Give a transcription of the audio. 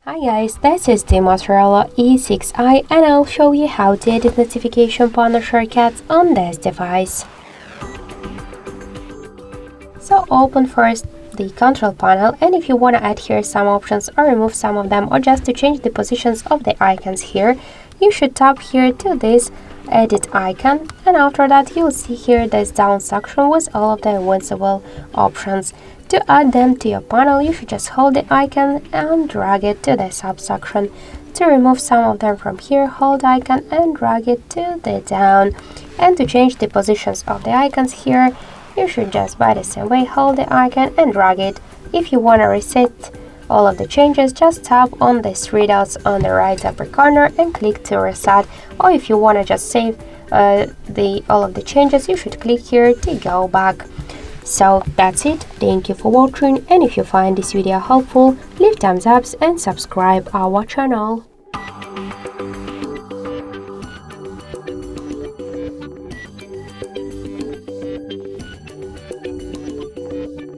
Hi guys, this is the Motorola E6i and I'll show you how to edit notification panel shortcuts on this device. So open first the control panel, and if you want to add here some options or remove some of them, or just to change the positions of the icons here, you should tap here to this edit icon, and after that you'll see here this down section with all of the invincible options. To add them to your panel, you should just hold the icon and drag it to the subsection. To remove some of them from here, hold the icon and drag it to the down. And to change the positions of the icons here, you should just by the same way hold the icon and drag it. If you want to reset all of the changes, just tap on the three dots on the right upper corner and click to reset. Or if you want to just save all of the changes, you should click here to go back. So that's it. Thank you for watching, and if you find this video helpful, leave thumbs up and subscribe our channel.